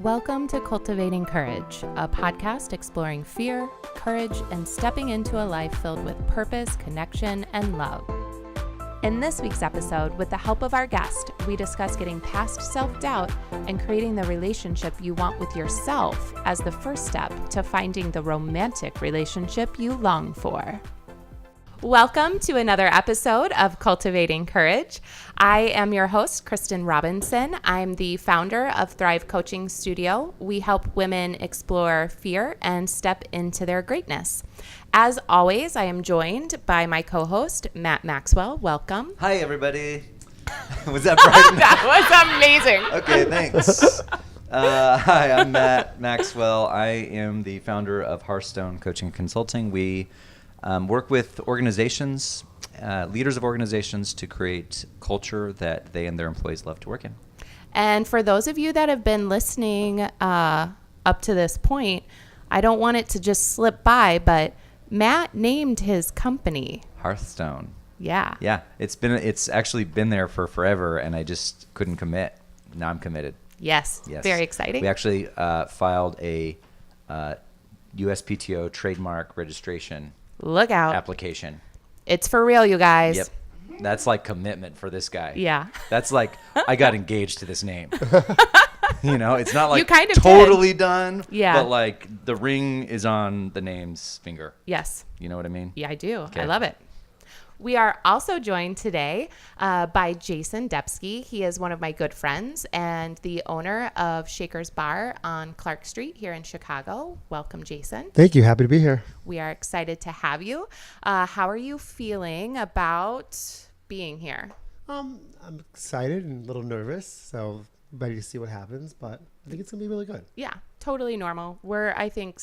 Welcome to Cultivating Courage, a podcast exploring fear, courage, and stepping into a life filled with purpose, connection, and love. In this week's episode, with the help of our guest, we discuss getting past self-doubt and creating the relationship you want with yourself as the first step to finding the romantic relationship you long for. Welcome to another episode of Cultivating Courage. I am your host, Kristin Robinson. I'm the founder of Thrive Coaching Studio. We help women explore fear and step into their greatness. As always, I am joined by my co-host, Matt Maxwell. Welcome. Hi, everybody. Was that bright? That was amazing. Okay, thanks. Hi, I'm Matt Maxwell. I am the founder of Hearthstone Coaching and Consulting. We work with organizations, leaders of organizations, to create culture that they and their employees love to work in. And for those of you that have been listening up to this point, I don't want it to just slip by, but Matt named his company Hearthstone. Yeah. Yeah, it's actually been there for forever, and I just couldn't commit. Now I'm committed. Yes. Very exciting. We actually filed a USPTO trademark registration Look out. application. It's for real, you guys. Yep. That's like commitment for this guy. Yeah. That's like, I got engaged to this name. You know, it's not like You kind of totally done. Yeah. But like the ring is on the name's finger. Yes. You know what I mean? Yeah, I do. Okay. I love it. We are also joined today by Jason Zdebski. He is one of my good friends and the owner of Shaker's Bar on Clark Street here in Chicago. Welcome, Jason. Thank you. Happy to be here. We are excited to have you. How are you feeling about being here? I'm excited and a little nervous, so ready to see what happens, but I think it's going to be really good. Yeah, totally normal. I think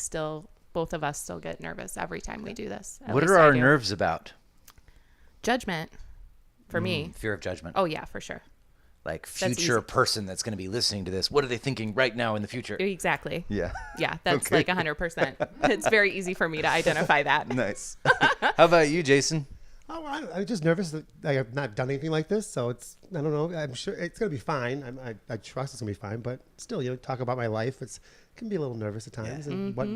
both of us still get nervous every time we do this. What are our nerves about? Judgment for me. Fear of judgment. Oh, yeah, for sure. Like future person that's going to be listening to this. What are they thinking right now in the future? Exactly. Yeah. Yeah, that's Okay. like 100%. It's very easy for me to identify that. Nice. How about you, Jason? Oh, I'm just nervous that I have not done anything like this, so I don't know. I'm sure it's going to be fine. I trust it's going to be fine, but still, talk about my life. It can be a little nervous at times, and what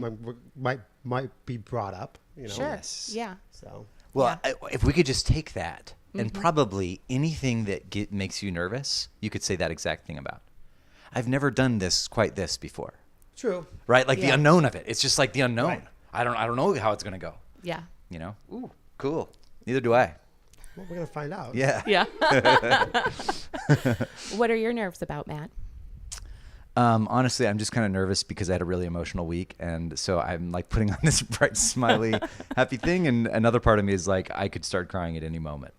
might be brought up, Sure. Yes. Yeah. So. Well, if we could just take that and probably anything that makes you nervous, you could say that exact thing about. I've never done quite this before. True. Right? Like the unknown of it. It's just like the unknown. Right. I don't know how it's going to go. Yeah. You know? Ooh, cool. Neither do I. Well, we're going to find out. Yeah. Yeah. What are your nerves about, Matt? Honestly, I'm just kind of nervous because I had a really emotional week. And so I'm like putting on this bright, smiley, happy thing. And another part of me is like, I could start crying at any moment.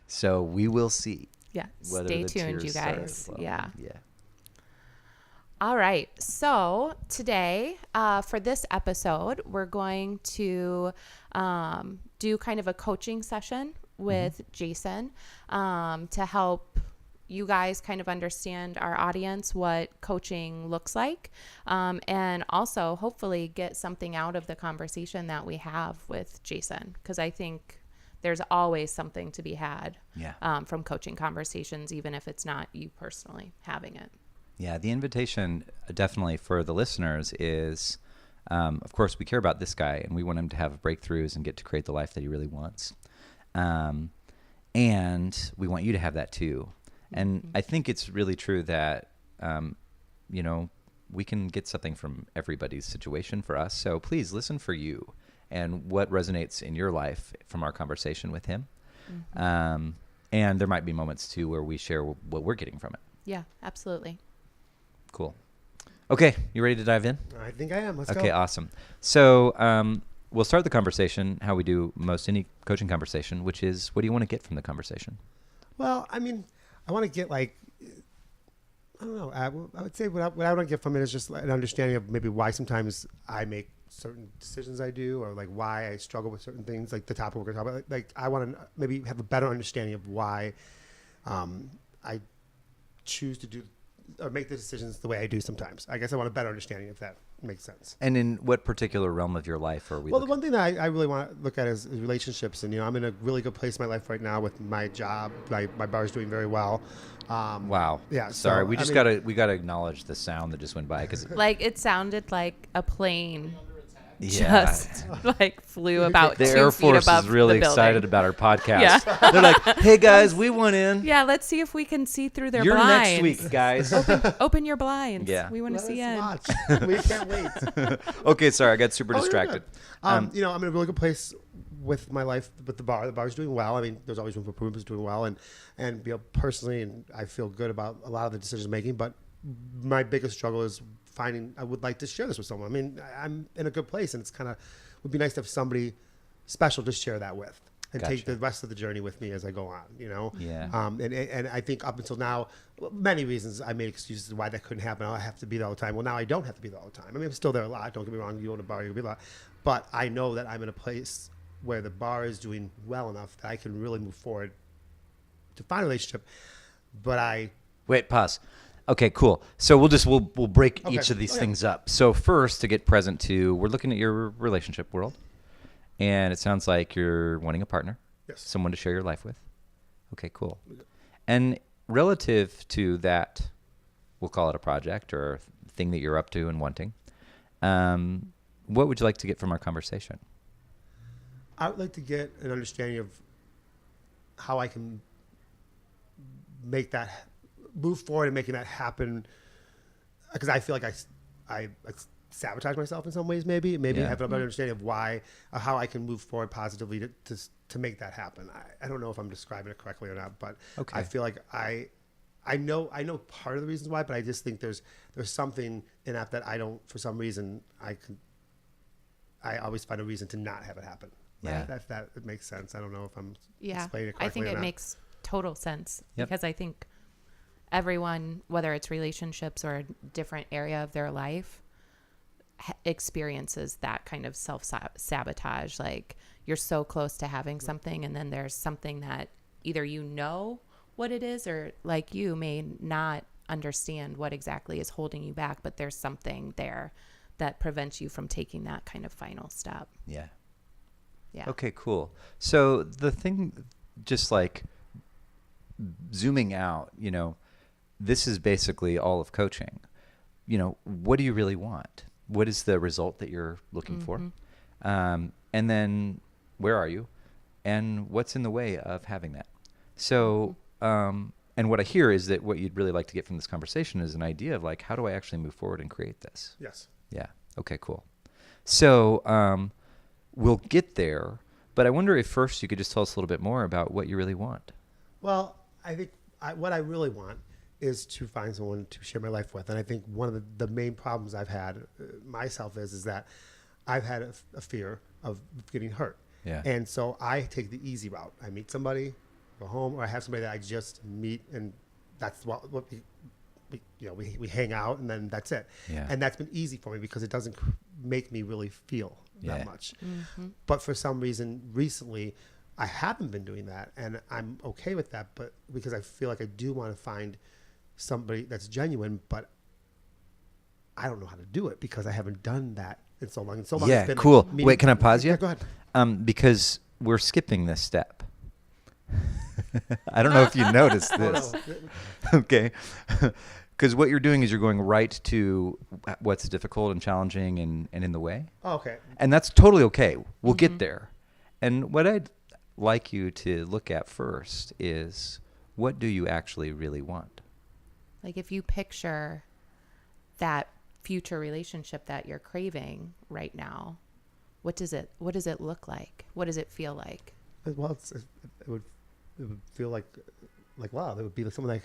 So we will see. Yeah. Whether Stay the tuned, tears you start guys. flowing. Yeah. Yeah. All right. So today, for this episode, we're going to do kind of a coaching session with Jason to help you guys kind of understand our audience, what coaching looks like, and also hopefully get something out of the conversation that we have with Jason, because I think there's always something to be had from coaching conversations, even if it's not you personally having it. Yeah, the invitation definitely for the listeners is, of course, we care about this guy and we want him to have breakthroughs and get to create the life that he really wants. And we want you to have that too. And I think it's really true that, we can get something from everybody's situation for us. So please listen for you and what resonates in your life from our conversation with him. And there might be moments too where we share what we're getting from it. Yeah, absolutely. Cool. Okay, you ready to dive in? I think I am. Let's go. Okay, awesome. So we'll start the conversation how we do most any coaching conversation, which is, what do you want to get from the conversation? Well, I mean, I want to get I don't know. I would say what I want to get from it is just an understanding of maybe why sometimes I make certain decisions I do, or like why I struggle with certain things, like the topic we're going to talk about. Like I want to maybe have a better understanding of why I choose to do or make the decisions the way I do sometimes. I guess I want a better understanding if that makes sense. And in what particular realm of your life are we Well, the looking? one thing that I really want to look at is relationships. And, I'm in a really good place in my life right now with my job. My bar is doing very well. Wow. Yeah. Sorry, so, we just gotta acknowledge the sound that just went by because Like it sounded like a plane yeah. just like flew about The 2 Air feet Force above is really the building. excited about our podcast. Yeah. They're like, "Hey guys, we went in. Yeah, let's see if we can see through their You're blinds. next week, guys." Open your blinds. Yeah. We want to Let see us in. watch. We can't wait. Okay, sorry, I got super Oh, you're distracted. good. I'm in a really good place with my life with the bar. The bar's doing well. I mean, there's always room for improvement. It's doing well, and personally, and I feel good about a lot of the decisions I'm making. But my biggest struggle is finding. I would like to share this with someone. I mean, I'm in a good place, and it's kind of would be nice to have somebody special to share that with and take Gotcha. the rest of the journey with me as I go on. Yeah. And I think up until now, many reasons I made excuses why that couldn't happen. I have to be there all the time. Well, now I don't have to be there all the time. I mean, I'm still there a lot. Don't get me wrong. You own a bar, you'll be a lot. But I know that I'm in a place where the bar is doing well enough that I can really move forward to find a relationship. But Wait, pause. Okay, cool. So we'll break Okay. each of these Okay. things up. So first, to get present to, we're looking at your relationship world, and it sounds like you're wanting a partner, Yes. someone to share your life with. Okay, cool. And relative to that, we'll call it a project or thing that you're up to and wanting. What would you like to get from our conversation? I would like to get an understanding of how I can make that move forward and making that happen, because I feel like I sabotage myself in some ways. Maybe Yeah. have a better understanding of why, how I can move forward positively to make that happen. I don't know if I'm describing it correctly or not, but Okay. I feel like I know part of the reasons why, but I just think there's something in that I don't, for some reason I always find a reason to not have it happen. Yeah. If that it makes sense. I don't know if I'm Yeah, explaining it I correctly think or it not. makes total sense Yep. because I think everyone, whether it's relationships or a different area of their life, experiences that kind of self-sabotage. Like you're so close to having something and then there's something that either you know what it is or like you may not understand what exactly is holding you back, but there's something there that prevents you from taking that kind of final step. Yeah. Yeah. Okay, cool. So the thing, just like zooming out, this is basically all of coaching. What do you really want? What is the result that you're looking for? And then where are you? And what's in the way of having that? So, and what I hear is that what you'd really like to get from this conversation is an idea of like, how do I actually move forward and create this? Yes. Yeah. Okay, cool. So we'll get there, but I wonder if first you could just tell us a little bit more about what you really want. Well, I think what I really want is to find someone to share my life with. And I think one of the main problems I've had myself is that I've had a fear of getting hurt. Yeah. And so I take the easy route. I meet somebody, go home, or I have somebody that I just meet, and that's what we hang out, and then that's it. Yeah. And that's been easy for me because it doesn't make me really feel Yeah. that much. But for some reason, recently, I haven't been doing that, and I'm okay with that. But because I feel like I do want to find somebody that's genuine, but I don't know how to do it because I haven't done that in so long. And so long Yeah, it's been cool. meeting- Wait, can I pause you? Yeah, go ahead. Because we're skipping this step. I don't know if you noticed this. Okay. Because what you're doing is you're going right to what's difficult and challenging and in the way. Oh, okay. And that's totally okay. We'll get there. And what I'd like you to look at first is, what do you actually really want? Like if you picture that future relationship that you're craving right now, what does it look like? What does it feel like? Well, it would feel like wow, it would be like someone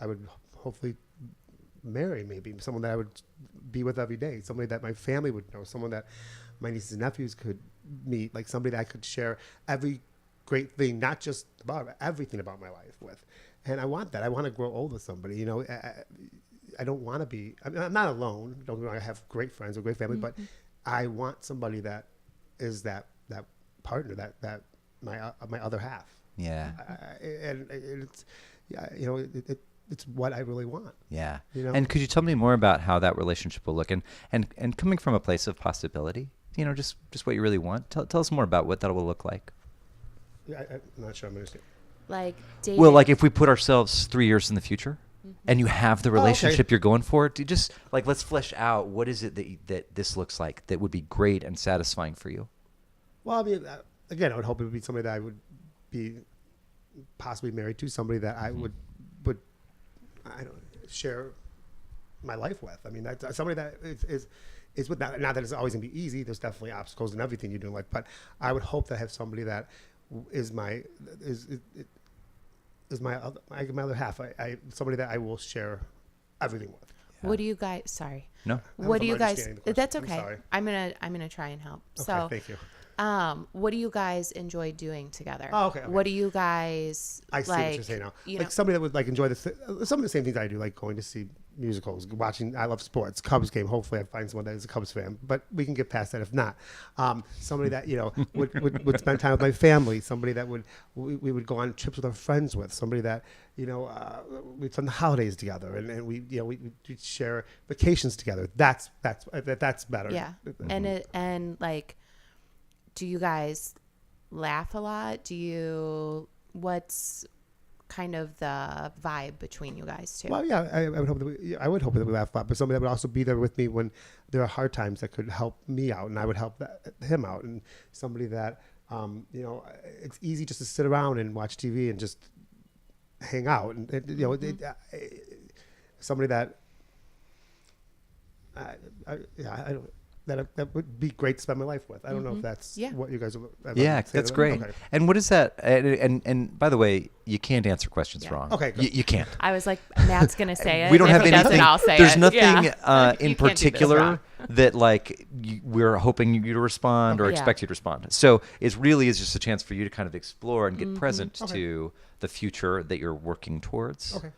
I would hopefully marry, maybe someone that I would be with every day, somebody that my family would know, someone that my nieces and nephews could meet, like somebody that I could share every great thing, not just about everything about my life with. And I want that. I want to grow old with somebody. I don't want to be. I mean, I'm not alone. Don't get me wrong. I have great friends, a great family, but I want somebody that is that partner, that my other half. Yeah. And it's, it's what I really want. Yeah. You know? And could you tell me more about how that relationship will look, and coming from a place of possibility, just what you really want? Tell us more about what that will look like. I'm not sure I'm understanding. Like dating. Well, like if we put ourselves 3 years in the future, and you have the relationship you're going for, do you just like, let's flesh out what is it that this looks like that would be great and satisfying for you? Well, I mean, again, I would hope it would be somebody that I would be possibly married to, somebody that I would I don't share my life with. I mean, that's somebody that is with that. Not that it's always gonna be easy. There's definitely obstacles in everything you do in life, but I would hope to have somebody that is my other half. Somebody that I will share everything with. Yeah. What do you guys? Sorry. No. What do you guys? understanding the question. That's I'm okay. sorry. I'm gonna try and help. Okay, So, thank you. what do you guys enjoy doing together? Oh, okay. What do you guys I see what you're saying now. You Like know, somebody that would like enjoy some of the same things I do, like going to see musicals, watching. I love sports, Cubs game. Hopefully, I find someone that is a Cubs fan, but we can get past that if not. Somebody that would spend time with my family. Somebody that we would go on trips with our friends with. Somebody that we'd spend the holidays together, and we'd share vacations together. That's better. yeah. And like, do you guys laugh a lot? What's kind of the vibe between you guys two? Well, yeah, I would hope that we laugh a lot, but somebody that would also be there with me when there are hard times that could help me out, and I would help him out, and somebody that it's easy just to sit around and watch TV and just hang out, and somebody that that would be great to spend my life with. I don't know if that's what you guys are. Yeah, that's great. Okay. And what is that? And by the way, you can't answer questions wrong. Okay, good. You can't. I was like, Matt's gonna say it. We don't if have he anything. doesn't, I'll say There's it. nothing Yeah. in You can't do this. particular that like we're hoping you to respond or expect you to respond. So it really is just a chance for you to kind of explore and get present to the future that you're working towards. Okay.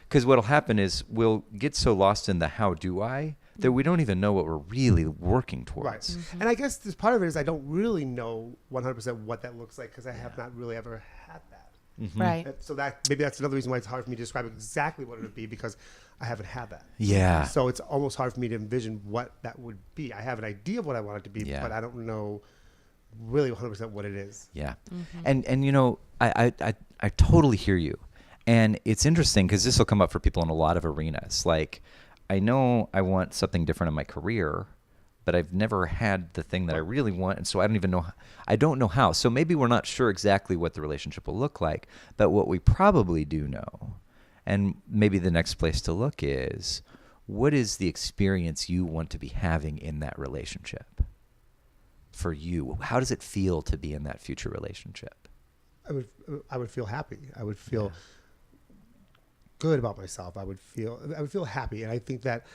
Because what'll happen is we'll get so lost in the how do I that we don't even know what we're really working towards. Right. And I guess this part of it is I don't really know 100% what that looks like because I have not really ever had that. Right. So maybe that's another reason why it's hard for me to describe exactly what it would be because I haven't had that. Yeah. So it's almost hard for me to envision what that would be. I have an idea of what I want it to be, but I don't know really 100% what it is. Yeah. And I totally hear you. And it's interesting because this will come up for people in a lot of arenas. Like, I know I want something different in my career, but I've never had the thing that I really want, and so I don't know how. So maybe we're not sure exactly what the relationship will look like, but what we probably do know, and maybe the next place to look is, what is the experience you want to be having in that relationship? For you, how does it feel to be in that future relationship? I would feel happy. I would feel good about myself. I would feel happy, and I think that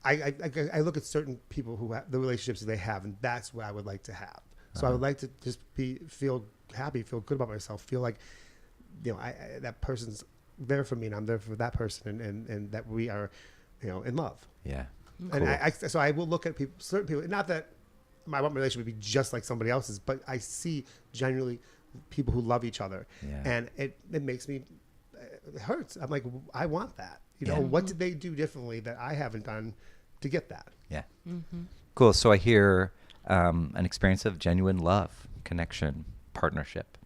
I look at certain people who have the relationships that they have, and that's what I would like to have. So I would like to just feel happy, feel good about myself, feel like that person's there for me, and I'm there for that person, and that we are in love. Yeah. And Cool. so I will look at certain people. Not that my relationship would be just like somebody else's, but I see genuinely people who love each other, and it makes me. It hurts. I'm like, I want that. What did they do differently that I haven't done to get that? Yeah. Cool. So I hear an experience of genuine love, connection, partnership,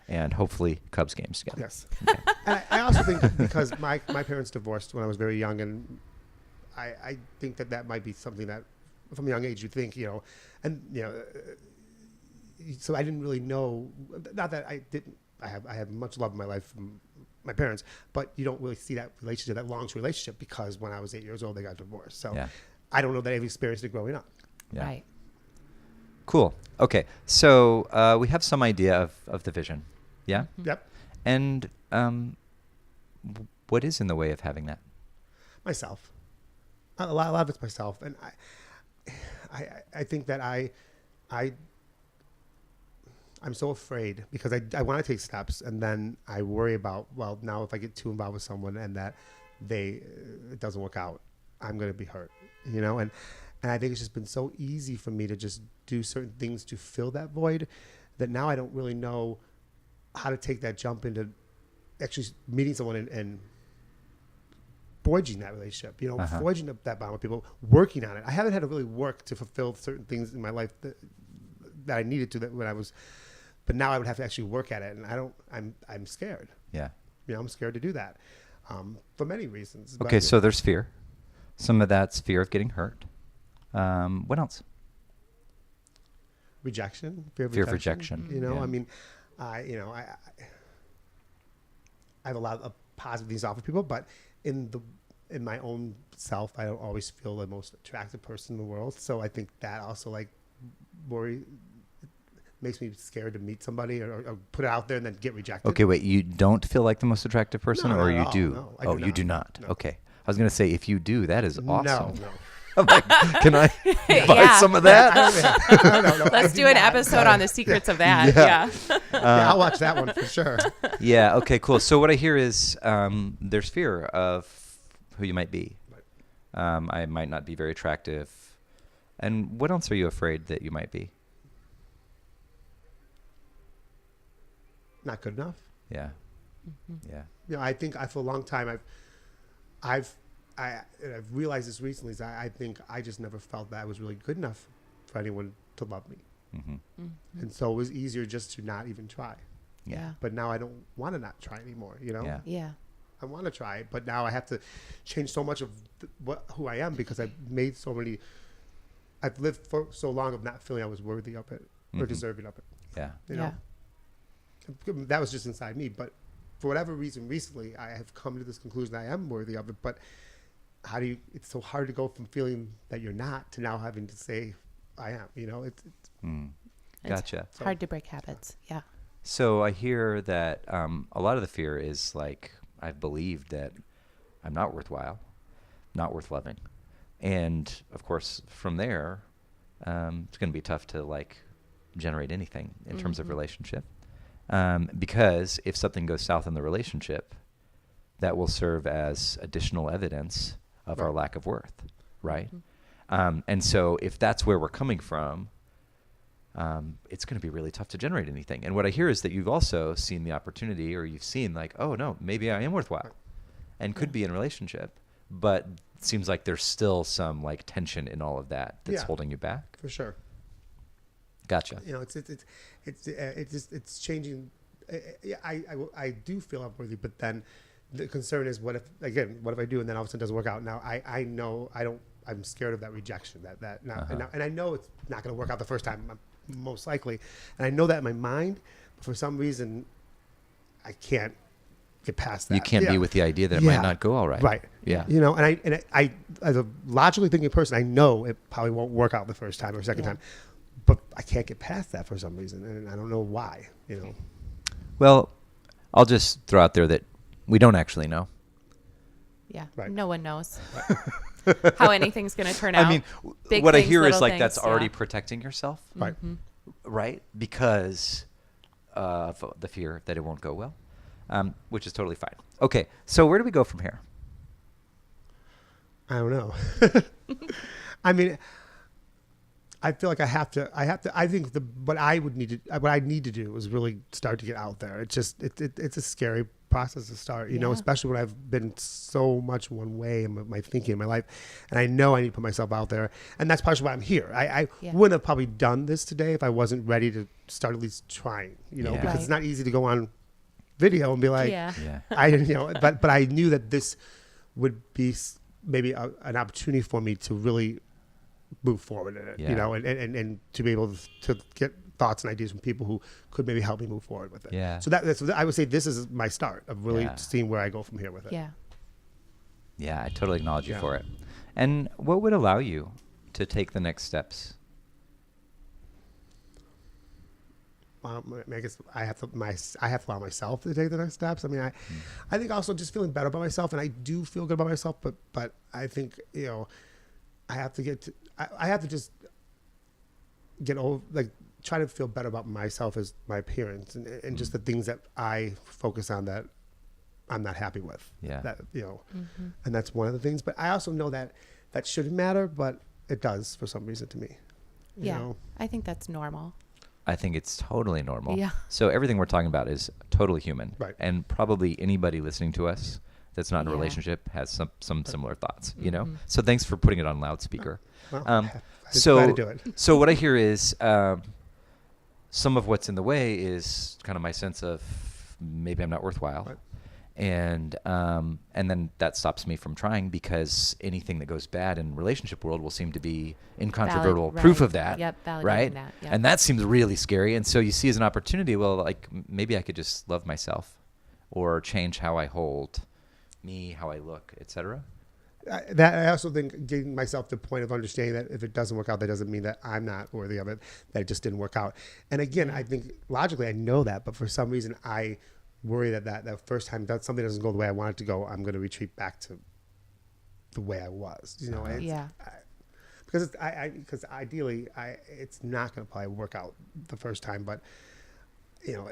and hopefully Cubs games together. Yes. Okay. And I also think because my parents divorced when I was very young, and I think that might be something that from a young age you think, so I didn't really know, not that I didn't, I have much love in my life from my parents, but you don't really see that relationship, that long-term relationship, because when I was 8 years old, they got divorced. So I don't know that I've experienced it growing up. Yeah. Right. Cool. Okay. So we have some idea of the vision. Yeah? Yep. And what is in the way of having that? Myself. A lot of it's myself. And I think that I'm so afraid because I want to take steps, and then I worry about, well, now if I get too involved with someone and that it doesn't work out, I'm going to be hurt, and I think it's just been so easy for me to just do certain things to fill that void that now I don't really know how to take that jump into actually meeting someone and forging that relationship, forging up that bond with people, working on it. I haven't had to really work to fulfill certain things in my life that I needed to but now I would have to actually work at it. And I'm scared. Yeah. I'm scared to do that for many reasons. Okay. So there's fear. Some of that's fear of getting hurt. What else? Rejection, fear of rejection. Yeah. I mean, I have a lot of positive things to offer people, but in my own self, I don't always feel the most attractive person in the world. So I think that also makes me scared to meet somebody or put it out there and then get rejected. Okay, wait, you don't feel like the most attractive person, No, or not you at all. do? No, I oh, do you not. do not. No. Okay. I was going to say, if you do, that is awesome. No. I'm like, can I buy Yeah. some of that? No, Let's do an episode on the secrets of that. Yeah. Yeah. I'll watch that one for sure. Yeah, okay, cool. So what I hear is there's fear of who you might be. I might not be very attractive. And what else are you afraid that you might be? Not good enough. Yeah. Mm-hmm. Yeah. I think for a long time I've realized this recently is I think I just never felt that I was really good enough for anyone to love me. Mm-hmm. Mm-hmm. And so it was easier just to not even try. Yeah. But now I don't want to not try anymore, Yeah. Yeah. I want to try, but now I have to change so much of who I am because I've lived for so long of not feeling I was worthy of it or deserving of it. Yeah. You know? That was just inside me, but for whatever reason recently I have come to this conclusion I am worthy of it. But it's so hard to go from feeling that you're not to now having to say I am, it's Gotcha. It's hard to break habits. Yeah. So I hear that a lot of the fear is like, I've believed that I'm not worthwhile, not worth loving. And of course, from there, it's going to be tough to like generate anything in terms of relationship. Because if something goes south in the relationship, that will serve as additional evidence of our lack of worth, right? And so if that's where we're coming from, it's going to be really tough to generate anything. And what I hear is that you've also seen the opportunity, or you've seen like, oh no, maybe I am worthwhile and could be in a relationship, but it seems like there's still some like tension in all of that that's holding you back. for sure. Gotcha. It's changing. I do feel unworthy, but then the concern is what if I do and then all of a sudden it doesn't work out? Now I know I'm scared of that rejection and I know it's not going to work out the first time, most likely, and I know that in my mind, but for some reason I can't get past that. You can't be with the idea that it might not go all right. Right. Yeah. And I as a logically thinking person, I know it probably won't work out the first time or second time, but I can't get past that for some reason, and I don't know why. Well, I'll just throw out there that we don't actually know. Yeah. Right. No one knows how anything's going to turn out. I mean, Big what I things, hear is little like things, that's already protecting yourself, Right. right? Because of the fear that it won't go well, which is totally fine. Okay, so where do we go from here? I don't know. I mean, I feel like I have to. I think what I need to do is really start to get out there. It's a scary process to start, especially when I've been so much one way in my thinking in my life, and I know I need to put myself out there, and that's partially why I'm here. I wouldn't have probably done this today if I wasn't ready to start at least trying, because it's not easy to go on video and be like, but I knew that this would be maybe an opportunity for me to really move forward in it, and to be able to get thoughts and ideas from people who could maybe help me move forward with it. Yeah. So that's I would say this is my start of really seeing where I go from here with it. Yeah. Yeah, I totally acknowledge you for it. And what would allow you to take the next steps? I guess I have to allow myself to take the next steps. I mean, I think also just feeling better about myself, and I do feel good about myself, but I think I have to just get over, like, try to feel better about myself as my appearance and just the things that I focus on that I'm not happy with. Yeah. That, and that's one of the things. But I also know that shouldn't matter, but it does for some reason to me. You know? I think that's normal. I think it's totally normal. Yeah. So everything we're talking about is totally human. Right. And probably anybody listening to us that's not in a Yeah. relationship has some similar thoughts, you know? Mhm. So thanks for putting it on loudspeaker. Well, Um, I'm so, glad to do it. so what I hear is some of what's in the way is kind of my sense of maybe I'm not worthwhile. Right. And then that stops me from trying because anything that goes bad in relationship world will seem to be incontrovertible proof right. of that. Yep, validating right? that, yep. And that seems really scary. And so you see as an opportunity, well, like maybe I could just love myself or change how I hold me, how I look, etc. I also think getting myself to the point of understanding that if it doesn't work out, that doesn't mean that I'm not worthy of it, that it just didn't work out. And again, I think logically I know that, but for some reason I worry that first time that something doesn't go the way I want it to go, I'm going to retreat back to the way I was, you know? Because ideally it's not going to probably work out the first time, but you know,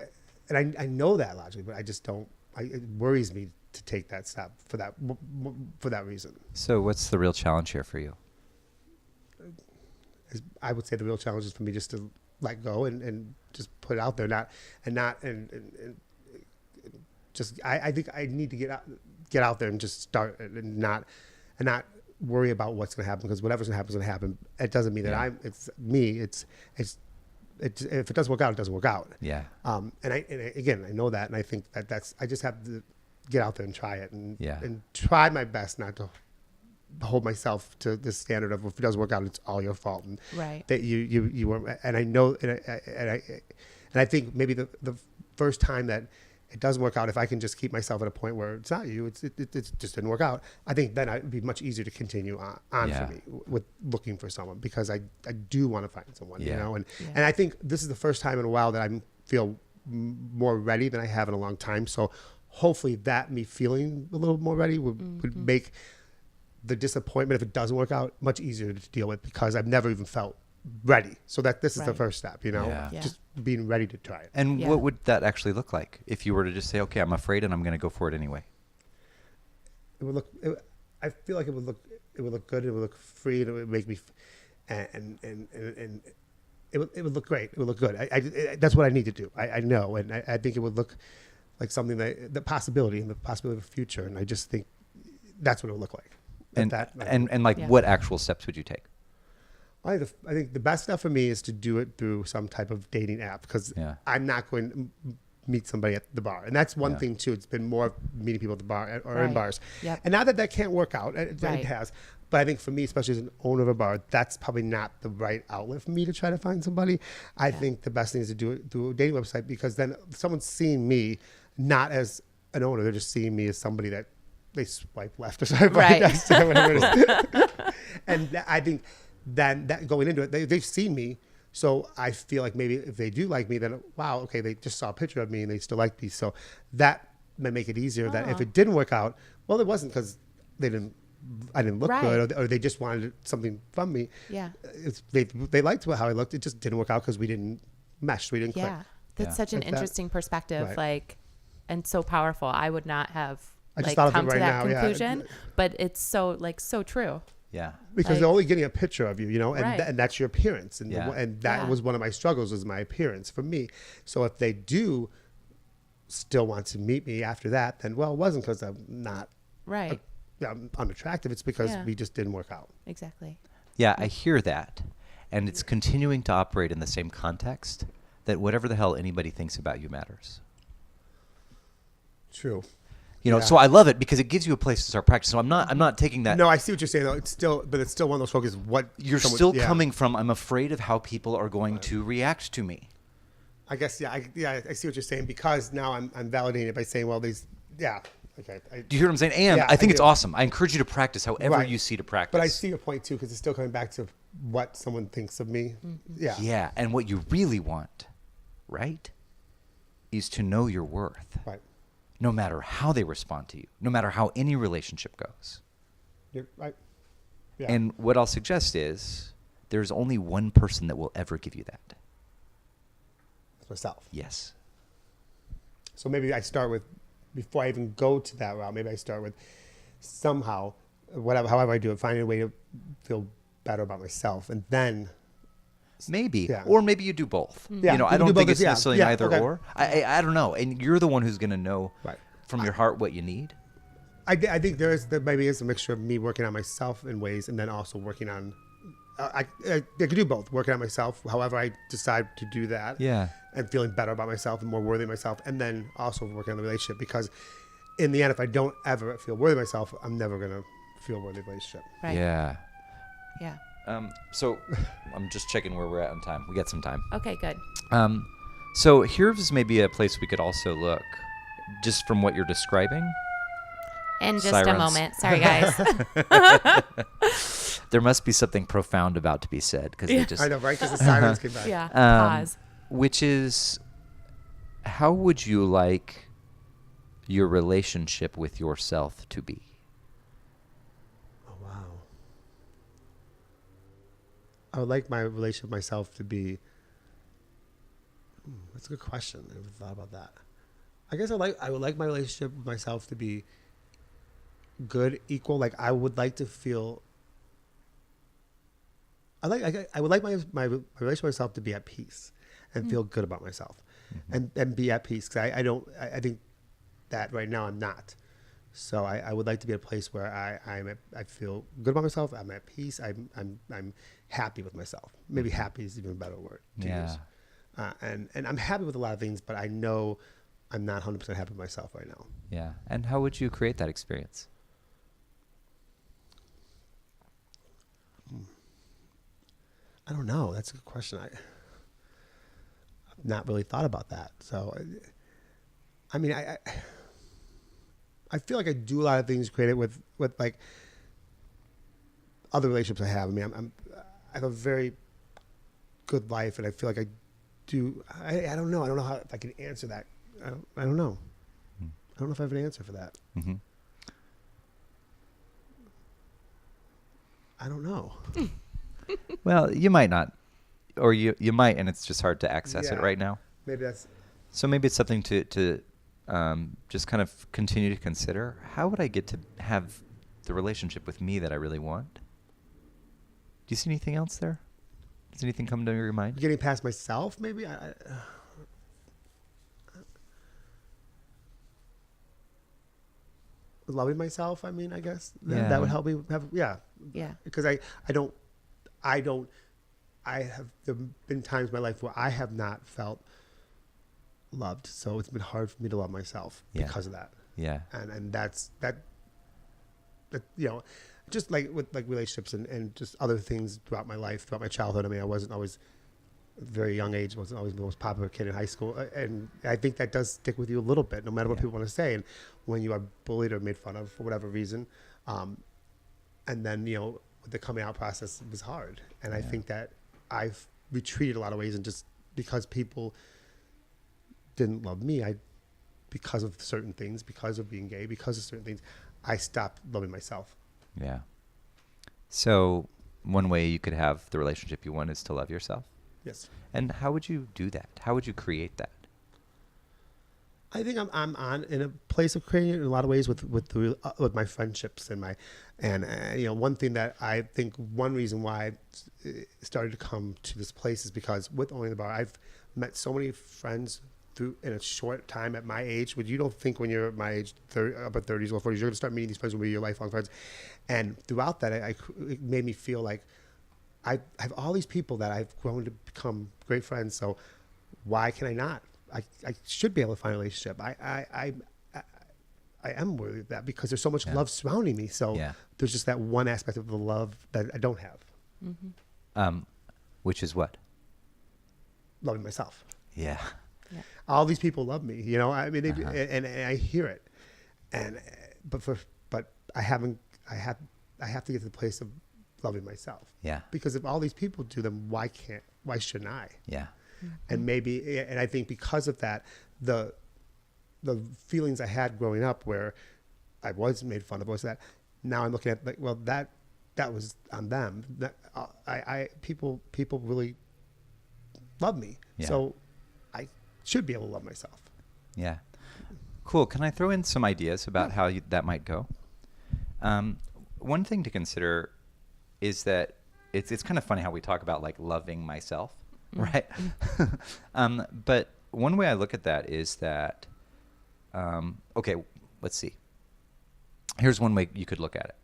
and I know that logically, but I just don't, it worries me to take that step for that reason. So what's the real challenge here for you? I would say the real challenge is for me just to let go and just put it out there, I think I need to get out there and just start and not worry about what's going to happen, because whatever's going to happen is going to happen. It doesn't mean that it's me. It's if it doesn't work out, it doesn't work out. Yeah. And again, I know that, and I think I just have to get out there and try it and try my best not to hold myself to this standard of if it doesn't work out, it's all your fault, and Right. that you were. And I know, and I think maybe the first time that it doesn't work out, if I can just keep myself at a point where it's not you, it just didn't work out, I think then it'd be much easier to continue on for me with looking for someone, because I do want to find someone, you know, and I think this is the first time in a while that I feel more ready than I have in a long time. So hopefully that me feeling a little more ready would make the disappointment, if it doesn't work out, much easier to deal with, because I've never even felt ready. So that this is the first step, you know, just being ready to try it. And what would that actually look like if you were to just say, okay, I'm afraid and I'm going to go for it anyway? It would look, I feel like it would look good. It would look free, and it would make me, and it would look great. It would look good. That's what I need to do. I know. And I think it would look like something that the possibility of a future. And I just think that's what it would look like. What actual steps would you take? I think the best stuff for me is to do it through some type of dating app, because I'm not going to meet somebody at the bar. And that's one thing too. It's been more meeting people at the bar or in bars. Yep. And not that can't work out. It has. But I think for me, especially as an owner of a bar, that's probably not the right outlet for me to try to find somebody. I think the best thing is to do it through a dating website, because then someone's seeing me not as an owner. They're just seeing me as somebody that they swipe left or swipe right. Whatever it is. And I think that going into it, they've seen me. So I feel like maybe if they do like me, then wow, okay, they just saw a picture of me and they still like me. So that may make it easier. That if it didn't work out, well, it wasn't because I didn't look good, or they just wanted something from me. Yeah, they liked how I looked. It just didn't work out because we didn't mesh. We didn't click. Yeah, that's such an interesting perspective. Like, and so powerful. I would not have come to that conclusion, but it's so true. Yeah, because they're only getting a picture of you, you know, and that's your appearance, and that was one of my struggles, was my appearance for me. So if they do still want to meet me after that, then well, it wasn't because I'm not I'm unattractive. It's because we just didn't work out. Exactly. Yeah, I hear that, and it's continuing to operate in the same context that whatever the hell anybody thinks about you matters. True. You know, so I love it because it gives you a place to start practicing. So I'm not taking that. No, I see what you're saying though. It's still one of those focuses. What you're still coming from. I'm afraid of how people are going to react to me. I guess I see what you're saying, because now I'm validating it by saying, well, these okay. Do you hear what I'm saying? And I think it's awesome. I encourage you to practice however you see to practice. But I see your point too, because it's still coming back to what someone thinks of me. Yeah. Yeah, and what you really want, right, is to know your worth. Right. No matter how they respond to you, no matter how any relationship goes. You're right. Yeah. And what I'll suggest is there's only one person that will ever give you that. It's myself. Yes. So maybe I start with, before I even go to that route, maybe I start with somehow, however I do it, finding a way to feel better about myself. And then Maybe. Yeah. Or maybe you do both. Yeah, You know, you I can don't do think both, it's yeah. necessarily Yeah, either okay. or. I don't know. And you're the one who's going to know Right. from your heart what you need. I think there maybe is a mixture of me working on myself in ways, and then also working on. I could do both. Working on myself, however I decide to do that. Yeah. And feeling better about myself and more worthy of myself, and then also working on the relationship, because in the end, if I don't ever feel worthy of myself, I'm never gonna feel worthy of the relationship. Right. Yeah. Yeah. So I'm just checking where we're at on time. We got some time. Okay, good. So here's maybe a place we could also look, just from what you're describing. In just a Sirens. moment. Sorry, guys. There must be something profound about to be said, because they just I know, right? Because the sirens came back. Yeah. Pause. which is, how would you like your relationship with yourself to be? Oh, wow. I would like my relationship with myself to be. That's a good question. I never thought about that. I guess I would like my relationship with myself to be good, equal. Like I would like to feel. I would like my relationship with myself to be at peace and feel good about myself, and be at peace. Because I think that right now I'm not. So I would like to be at a place where I feel good about myself. I'm at peace. I'm happy with myself. Maybe happy is even a better word to use. And I'm happy with a lot of things, but I know I'm not 100% happy with myself right now. Yeah. And how would you create that experience? I don't know. That's a good question. I've not really thought about that. So, I mean, I feel like I do a lot of things creative with like other relationships I have. I mean, I have a very good life, and I feel like I do. I don't know. I don't know how if I can answer that. I don't know. I don't know if I have an answer for that. Mm-hmm. I don't know. Well, you might not, or you might, and it's just hard to access it Yeah. right now. Maybe that's. So maybe it's something to just kind of continue to consider. How would I get to have the relationship with me that I really want? Do you see anything else there? Does anything come to your mind? Getting past myself, maybe. Loving myself. I mean, I guess that would help me have. Yeah. Yeah. Because I have there have been times in my life where I have not felt loved, so it's been hard for me to love myself because of that. Yeah. And that's that you know, just like with like relationships and just other things throughout my life, throughout my childhood. I mean, I wasn't always at a very young age, wasn't always the most popular kid in high school, and I think that does stick with you a little bit, no matter what people want to say. And when you are bullied or made fun of for whatever reason, and then with the coming out process, it was hard. And I think that I've retreated a lot of ways, and just because people didn't love me, because of certain things, because of being gay, because of certain things, I stopped loving myself. Yeah. So one way you could have the relationship you want is to love yourself. Yes. And how would you do that? How would you create that? I think I'm in a place of creating it in a lot of ways with my friendships and one thing that I think one reason why I started to come to this place is because with Owning the Bar, I've met so many friends through in a short time at my age. But you don't think when you're at my age, upper 30s or 40s, you're going to start meeting these friends who will be your lifelong friends. And throughout that, it made me feel like I have all these people that I've grown to become great friends. So why can I not? I should be able to find a relationship. I am worthy of that because there's so much love surrounding me. So there's just that one aspect of the love that I don't have. Mm-hmm. Which is what? Loving myself. Yeah. All these people love me, I mean, and I hear it, but I have to get to the place of loving myself. Yeah. Because if all these people do them, why shouldn't I? Yeah. And I think because of that, the feelings I had growing up where I was made fun of was that now I'm looking at like, well, that was on them. That people really love me. Yeah. So I should be able to love myself. Yeah. Cool. Can I throw in some ideas about how that might go? One thing to consider is that it's kind of funny how we talk about like loving myself, right? But one way I look at that is that, okay, let's see. Here's one way you could look at it.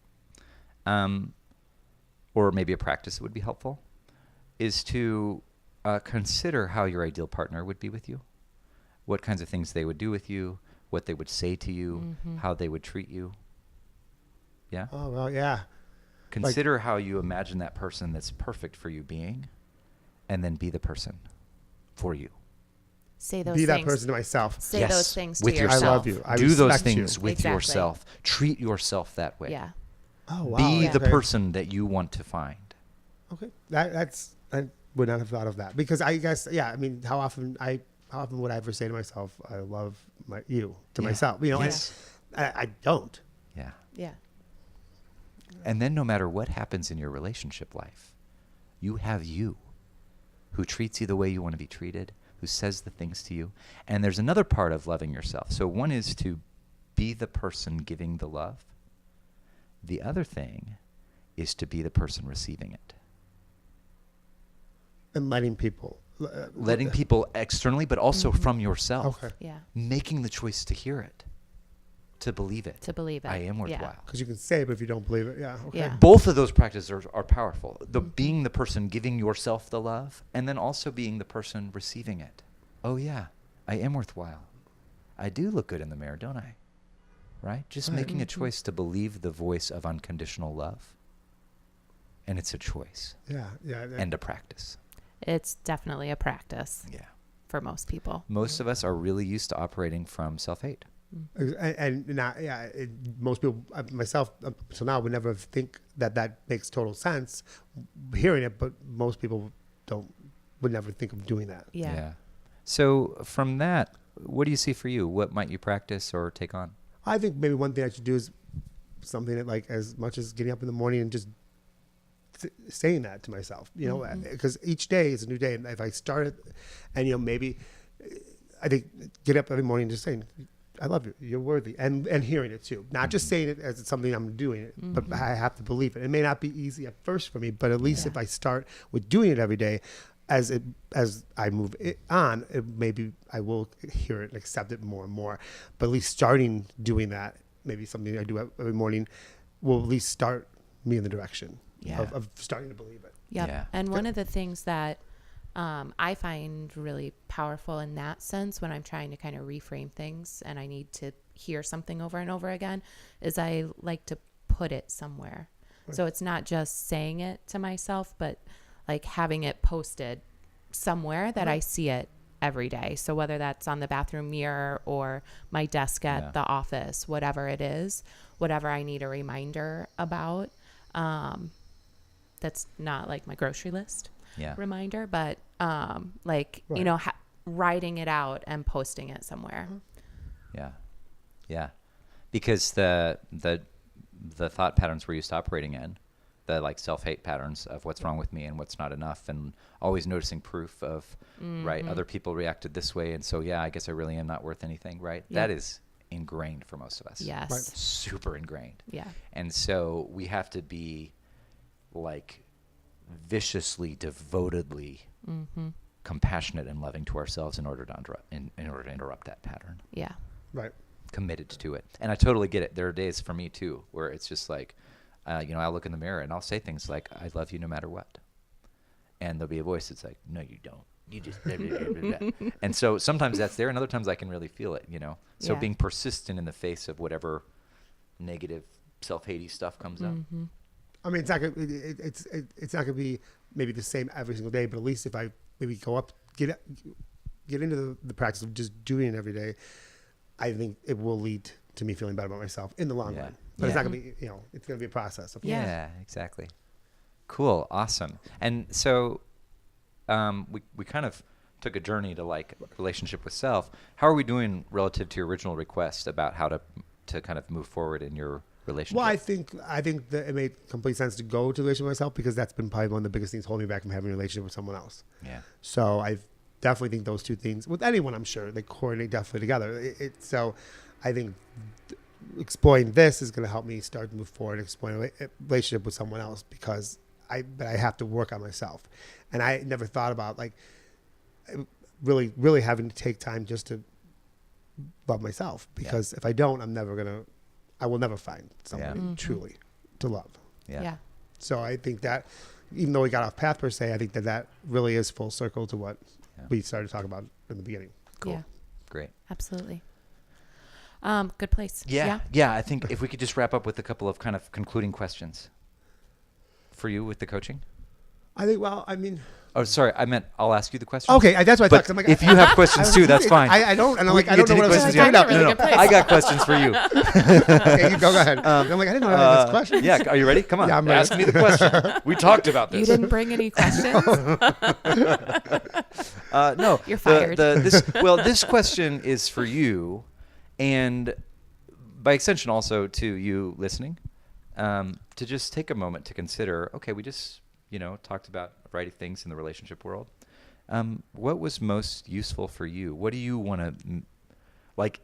Or maybe a practice that would be helpful is to consider how your ideal partner would be with you, what kinds of things they would do with you, what they would say to you, how they would treat you. Yeah? Oh, well, yeah. Consider how you imagine that person that's perfect for you being, and then be the person for you. Say those Be things. that person to myself. Say Yes, those things to with yourself. I love you. I Do those respect things you. with Exactly. yourself. Treat yourself that way. Yeah. Oh, wow. Be the Okay. person that you want to find. Okay. I would not have thought of that, because I guess, yeah, I mean, how often would I ever say to myself, I love you to Yeah. myself, you know, Yes. and I don't. Yeah. Yeah. And then no matter what happens in your relationship life, you have you who treats you the way you want to be treated, who says the things to you. And there's another part of loving yourself. So one is to be the person giving the love. The other thing is to be the person receiving it. And letting people. Letting people externally, but also from yourself. Okay. Yeah. Making the choice to hear it, to believe it. To believe it. I am Yeah. worthwhile. Because you can say it, but if you don't believe it, yeah. Okay. Yeah. Both of those practices are powerful. The being the person giving yourself the love, and then also being the person receiving it. Oh yeah, I am worthwhile. I do look good in the mirror, don't I? Right? Just making a choice to believe the voice of unconditional love. And it's a choice Yeah. Yeah. and a practice. It's definitely a practice Yeah. for most people. Most of us are really used to operating from self-hate. And not, yeah, most people, myself, so now would never think that makes total sense hearing it, but most people would never think of doing that. Yeah. So from that, what do you see for you? What might you practice or take on? I think maybe one thing I should do is something that, like, as much as getting up in the morning and just saying that to myself, you know, because each day is a new day. And if I start it, and, you know, maybe I think get up every morning and just saying, I love you, you're worty, and hearing it too, not just saying it as it's something I'm doing, but I have to believe it. It may not be easy at first for me, but at least if I start with doing it every day, as I move it on, maybe I will hear it and accept it more and more. But at least starting doing that, maybe something I do every morning, will at least start me in the direction of starting to believe it. Yep. Yeah. And one of the things that I find really powerful in that sense when I'm trying to kind of reframe things and I need to hear something over and over again is I like to put it somewhere. So it's not just saying it to myself, but like having it posted somewhere that I see it every day. So whether that's on the bathroom mirror or my desk at the office, whatever it is, whatever I need a reminder about, that's not like my grocery list reminder, but you know, writing it out and posting it somewhere. Yeah. Because the thought patterns we're used to operating in, the like self-hate patterns of what's wrong with me and what's not enough, and always noticing proof of, right, other people reacted this way, and so, I guess I really am not worth anything, right? That is ingrained for most of us. Yes. Right. Super ingrained. Yeah. And so we have to be like viciously, devotedly compassionate and loving to ourselves in order to interrupt that pattern. Yeah. Right. Committed to it. And I totally get it. There are days for me too where it's just like, I'll look in the mirror and I'll say things like, I love you no matter what. And there'll be a voice that's like, no, you don't. You just blah, blah, blah, blah, blah. And so sometimes that's there and other times I can really feel it, So being persistent in the face of whatever negative self-hatey stuff comes up. I mean, it's not gonna be maybe the same every single day, but at least if I maybe go up, get into the practice of just doing it every day, I think it will lead to me feeling better about myself in the long run. But it's not gonna be, it's gonna be a process. Of Yeah, exactly. Cool, awesome. And so we kind of took a journey to like relationship with self. How are we doing relative to your original request about how to kind of move forward in your relationship? Well, I think that it made complete sense to go to the relationship with myself, because that's been probably one of the biggest things holding me back from having a relationship with someone else. Yeah. So I definitely think those two things, with anyone, I'm sure, they coordinate definitely together. So I think exploring this is going to help me start to move forward, exploring a relationship with someone else, because I have to work on myself. And I never thought about like really, really having to take time just to love myself, because if I don't, I will never find someone truly to love. Yeah. So I think that even though we got off path per se, I think that really is full circle to what we started talking about in the beginning. Cool. Yeah. Great. Absolutely. Good place. Yeah. I think if we could just wrap up with a couple of kind of concluding questions for you with the coaching. I think, well, I mean... Oh, sorry. I meant I'll ask you the question. Okay, that's what I thought. But if you have questions too, that's fine. I don't. And I'm like, I don't know what I was questions saying. yet. No. I got questions for you. Okay, you go ahead. I'm like, I didn't know I had this question. Yeah. Are you ready? Come on. Yeah, I'm ready. Ask me the question. We talked about this. You didn't bring any questions? No. You're fired. This question is for you, and by extension also to you listening, to just take a moment to consider, okay, we just, talked about a variety of things in the relationship world. What was most useful for you? What do you want to, like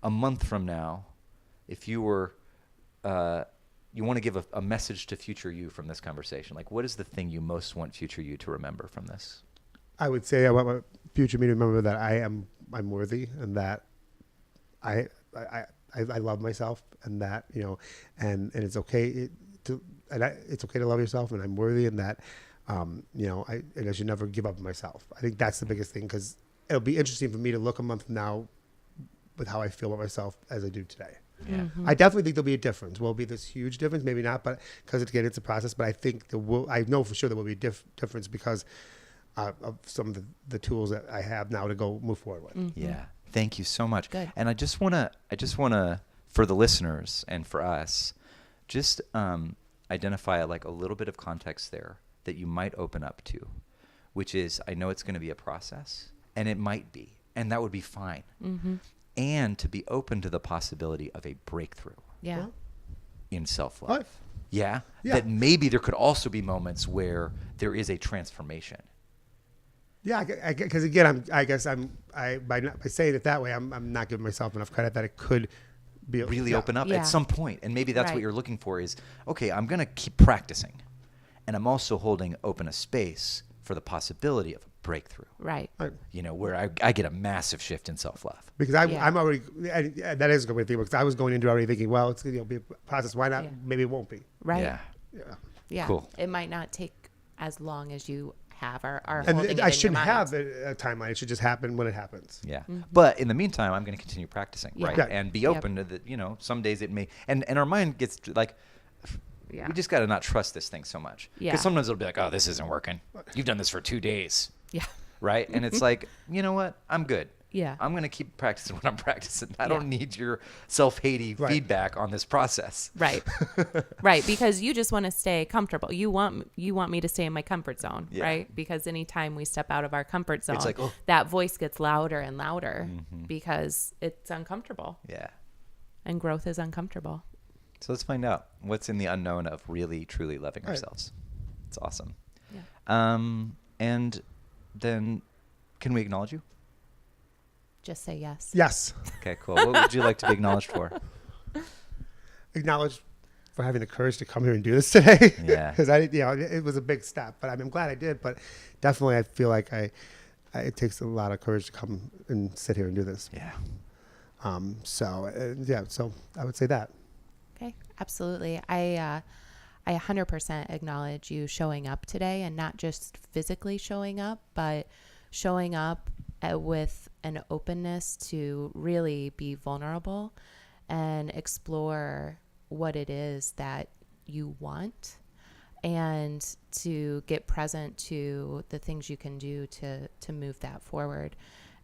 a month from now, if you were, you want to give a message to future you from this conversation? Like, what is the thing you most want future you to remember from this? I would say I want my future me to remember that I'm worthy, and that I love myself, and that, and it's okay it's okay to love yourself, and I'm worthy, and that, and I should never give up on myself. I think that's the biggest thing, because it'll be interesting for me to look a month from now with how I feel about myself as I do today. Yeah. Mm-hmm. I definitely think there'll be a difference. Will be this huge difference? Maybe not, but because again, it's a process. But I think I know for sure there will be a difference because of some of the tools that I have now to go move forward with. Mm-hmm. Yeah. Thank you so much. Good. And I just want to, for the listeners and for us, just identify like a little bit of context there that you might open up to, which is, I know it's going to be a process, and it might be, and that would be fine. Mm-hmm. And to be open to the possibility of a breakthrough Yeah. in self-love. Right. Yeah? Yeah. That maybe there could also be moments where there is a transformation. Yeah, because again, by saying it that way, I'm not giving myself enough credit that it could be Really open up Yeah. at some point. And maybe that's what Right. you're looking for is, okay, I'm going to keep practicing. And I'm also holding open a space for the possibility of a breakthrough. Right. Where I get a massive shift in self-love. Because I'm already, and that is a good way to think, because I was going into it already thinking, well, it's going to be a process. Why not? Yeah. Maybe it won't be. Right. Yeah. Yeah. Yeah. Cool. It might not take as long as you have or are And holding it I in your shouldn't mind. have a timeline. It should just happen when it happens. Yeah. But in the meantime, I'm going to continue practicing, Yeah. right? Yeah. And be Yep. open to the, some days it may, and our mind gets like, Yeah. we just got to not trust this thing so much. Yeah. Because sometimes it'll be like, oh, this isn't working. You've done this for 2 days, Yeah. right? And it's like, you know what? I'm good. Yeah. I'm going to keep practicing what I'm practicing. I Yeah. don't need your self-hatey Right. feedback on this process. Right. Right. Because you just want to stay comfortable. You want me to stay in my comfort zone, Yeah. right? Because anytime we step out of our comfort zone, It's like, oh. that voice gets louder and louder Mm-hmm. because it's uncomfortable, Yeah. and growth is uncomfortable. So let's find out what's in the unknown of really, truly loving Right. ourselves. It's awesome. Yeah. And then can we acknowledge you? Just say yes. Yes. Okay, cool. What would you like to be acknowledged for? Acknowledge for having the courage to come here and do this today. Yeah. Because it was a big step, but I'm glad I did. But definitely, I feel like it takes a lot of courage to come and sit here and do this. Yeah. So I would say that. Okay, absolutely. I 100% acknowledge you showing up today, and not just physically showing up, but showing up with an openness to really be vulnerable and explore what it is that you want, and to get present to the things you can do to move that forward.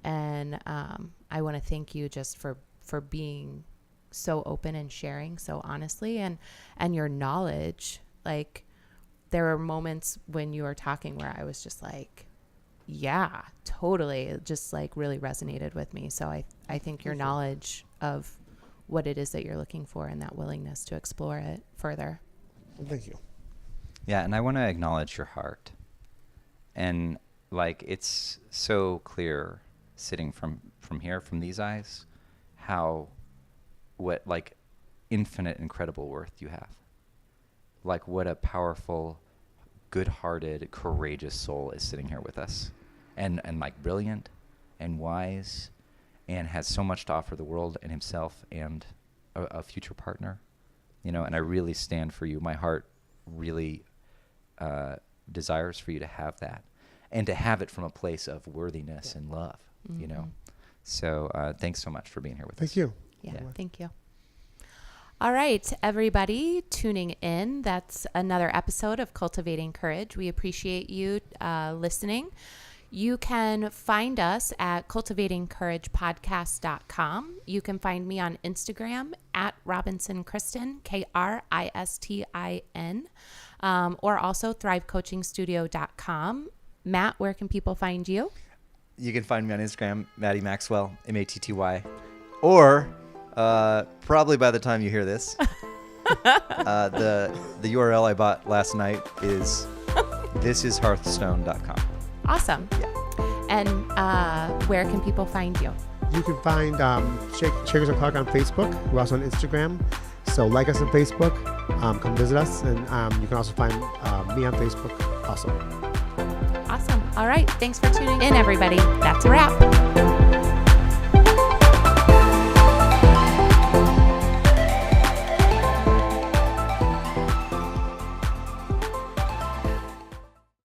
And I want to thank you just for being so open and sharing so honestly, and your knowledge. Like, there were moments when you were talking where I was just like, yeah, totally. It just like really resonated with me. So I think your knowledge of what it is that you're looking for, and that willingness to explore it further. Well, thank you. Yeah, and I want to acknowledge your heart. And like, it's so clear sitting from here, from these eyes, what like infinite, incredible worth you have. Like, what a powerful, good-hearted, courageous soul is sitting here with us, and like brilliant and wise, and has so much to offer the world and himself and a future partner, you know. And I really stand for you. My heart really desires for you to have that, and to have it from a place of worthiness and love, you know. So thanks so much for being here with us. Thank you. Yeah, thank you. All right, everybody tuning in. That's another episode of Cultivating Courage. We appreciate you listening. You can find us at cultivatingcouragepodcast.com. You can find me on Instagram at RobinsonKristin, Kristin, or also thrivecoachingstudio.com. Matt, where can people find you? You can find me on Instagram, Matty Maxwell, Matty, or probably by the time you hear this, the URL I bought last night is thisishearthstone.com. Awesome. Yeah. And where can people find you? You can find Shakers and Clark on Facebook. We're also on Instagram. So like us on Facebook. Come visit us. And you can also find me on Facebook also. Awesome. All right. Thanks for tuning in, everybody. That's a wrap.